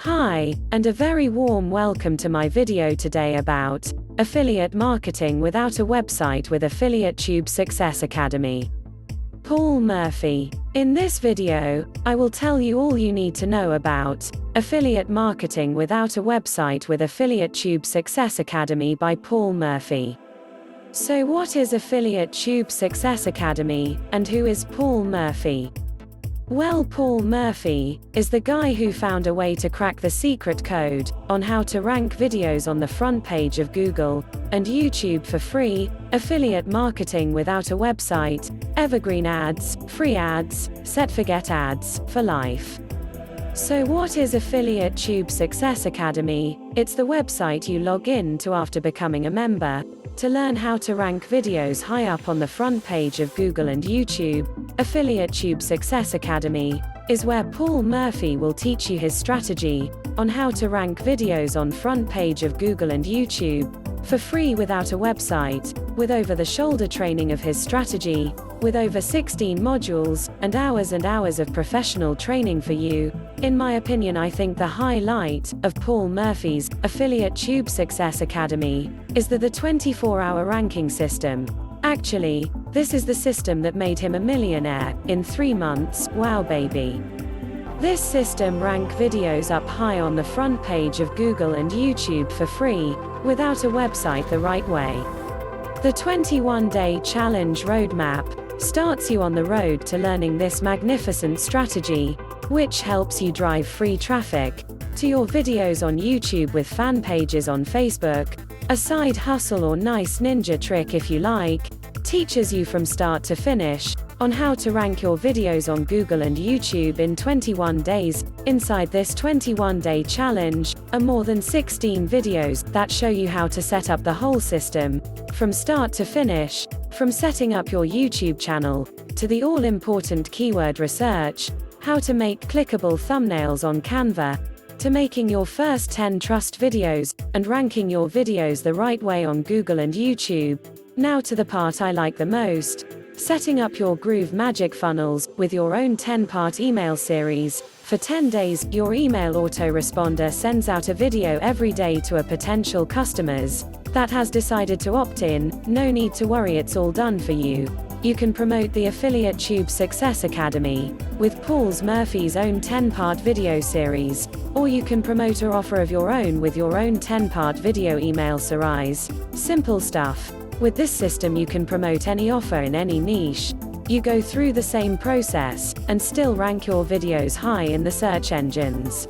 Hi, and a very warm welcome to my video today about affiliate marketing without a website with Affiliate Tube Success Academy. Paul Murphy. In this video, I will tell you all you need to know about affiliate marketing without a website with Affiliate Tube Success Academy by Paul Murphy. So what is Affiliate Tube Success Academy, and who is Paul Murphy? Well, Paul Murphy is the guy who found a way to crack the secret code on how to rank videos on the front page of Google and YouTube for free, affiliate marketing without a website, evergreen ads, free ads, set-forget ads, for life. So what is Affiliate Tube Success Academy? It's the website you log in to after becoming a member, to learn how to rank videos high up on the front page of Google and YouTube. Affiliate Tube Success Academy is where Paul Murphy will teach you his strategy on how to rank videos on front page of Google and YouTube for free without a website, with over-the-shoulder training of his strategy, with over 16 modules and hours of professional training for you. In my opinion, I think the highlight of Paul Murphy's Affiliate Tube Success Academy is the 24-hour ranking system. Actually, this is the system that made him a millionaire in 3 months. Wow, baby. This system ranks videos up high on the front page of Google and YouTube for free, without a website the right way. The 21-day challenge roadmap starts you on the road to learning this magnificent strategy, which helps you drive free traffic to your videos on YouTube with fan pages on Facebook, a side hustle or nice ninja trick if you like, teaches you from start to finish on how to rank your videos on Google and YouTube in 21 days. Inside this 21-day challenge are more than 16 videos that show you how to set up the whole system, from start to finish, from setting up your YouTube channel, to the all-important keyword research, how to make clickable thumbnails on Canva, to making your first 10 trust videos, and ranking your videos the right way on Google and YouTube. Now to the part I like the most. Setting up your Groove Magic funnels with your own 10-part email series. For 10 days, your email autoresponder sends out a video every day to a potential customers that has decided to opt in. No need to worry, it's all done for you. You can promote the Affiliate Tube Success Academy with Paul Murphy's own 10-part video series, or you can promote an offer of your own with your own 10-part video email series. Simple stuff. With this system you can promote any offer in any niche. You go through the same process and still rank your videos high in the search engines.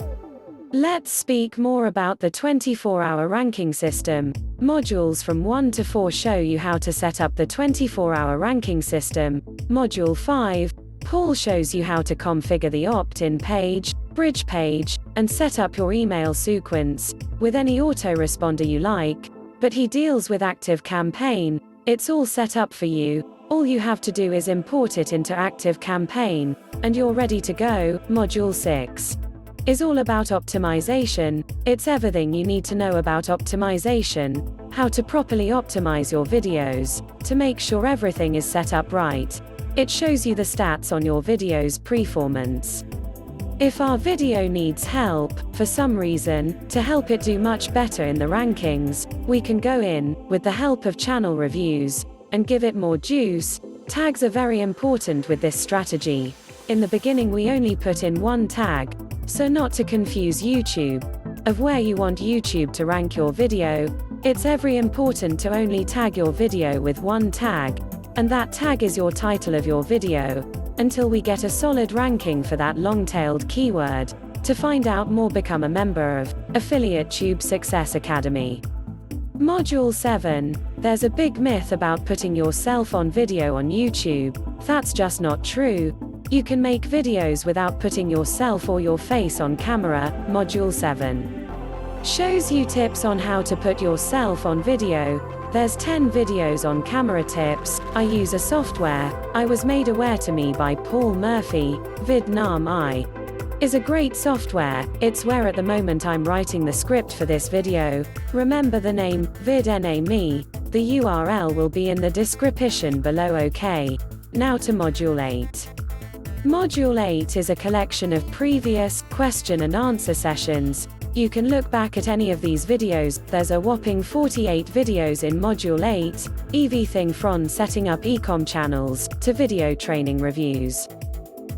Let's speak more about the 24-hour ranking system. Modules from 1 to 4 show you how to set up the 24-hour ranking system. Module 5, Paul shows you how to configure the opt-in page, bridge page, and set up your email sequence with any autoresponder you like. But he deals with Active Campaign. It's all set up for you. All you have to do is import it into Active Campaign, and you're ready to go. Module 6 is all about optimization. It's everything you need to know about optimization, how to properly optimize your videos, to make sure everything is set up right. It shows you the stats on your video's performance. If our video needs help, for some reason, to help it do much better in the rankings, we can go in, with the help of channel reviews, and give it more juice. Tags are very important with this strategy. In the beginning we only put in one tag, so not to confuse YouTube, of where you want YouTube to rank your video. It's very important to only tag your video with one tag, and that tag is your title of your video, until we get a solid ranking for that long-tailed keyword. To find out more, become a member of Affiliate Tube Success Academy. Module 7. There's a big myth about putting yourself on video on YouTube. That's just not true. You can make videos without putting yourself or your face on camera. Module 7 shows you tips on how to put yourself on video. There's 10 videos on camera tips. I use a software I was made aware to me by Paul Murphy. VidNami is a great software. It's where at the moment I'm writing the script for this video. Remember the name, VidNami. The URL will be in the description below. Okay. Now to Module 8. Module 8 is a collection of previous question and answer sessions. You can look back at any of these videos. There's a whopping 48 videos in Module 8, everything from setting up e-com channels to video training reviews.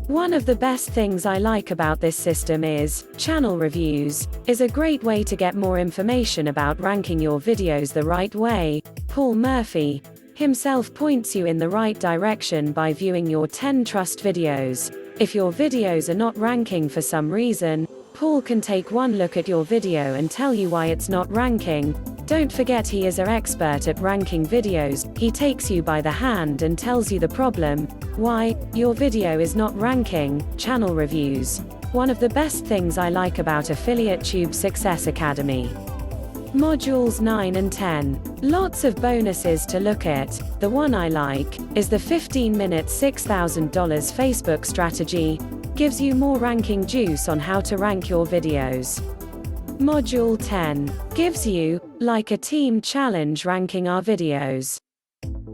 One of the best things I like about this system is, channel reviews is a great way to get more information about ranking your videos the right way. Paul Murphy himself points you in the right direction by viewing your 10 trust videos. If your videos are not ranking for some reason, Paul can take one look at your video and tell you why it's not ranking. Don't forget he is an expert at ranking videos. He takes you by the hand and tells you the problem, why your video is not ranking. Channel reviews. One of the best things I like about Affiliate Tube Success Academy. Modules 9 and 10. Lots of bonuses to look at. The one I like is the 15-minute $6,000 Facebook strategy. Gives you more ranking juice on how to rank your videos. Module 10 gives you, like a team challenge ranking our videos.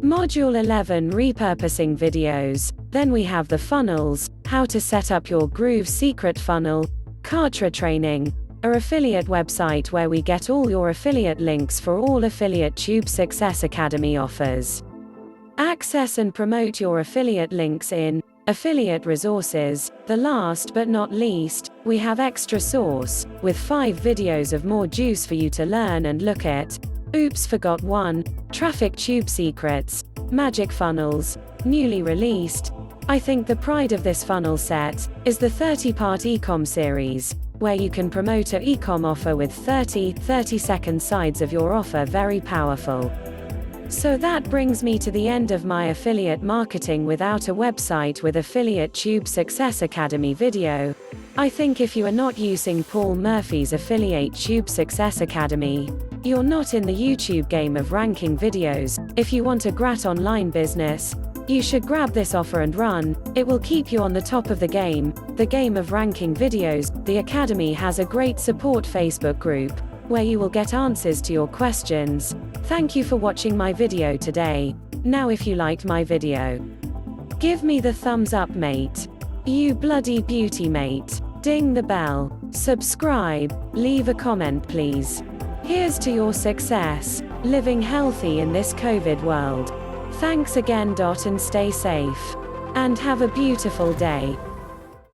Module 11 repurposing videos. Then we have the funnels, how to set up your Groove secret funnel, Kartra training, our affiliate website where we get all your affiliate links for all Affiliate Tube Success Academy offers. Access and promote your affiliate links in Affiliate Resources. The last but not least, we have Extra Source, with 5 videos of more juice for you to learn and look at. Oops, forgot one. Traffic Tube Secrets, Magic Funnels, newly released. I think the pride of this funnel set is the 30-part ecom series, where you can promote a ecom offer with 30-second sides of your offer. Very powerful. So that brings me to the end of my affiliate marketing without a website with Affiliate Tube Success Academy video. I think if you are not using Paul Murphy's Affiliate Tube Success Academy, you're not in the YouTube game of ranking videos. If you want a great online business, you should grab this offer and run. It will keep you on the top of the game of ranking videos. The Academy has a great support Facebook group, where you will get answers to your questions. Thank you for watching my video today. Now if you liked my video, give me the thumbs up, mate. You bloody beauty, mate. Ding the bell. Subscribe. Leave a comment, please. Here's to your success, living healthy in this COVID world. Thanks again. And stay safe. And have a beautiful day.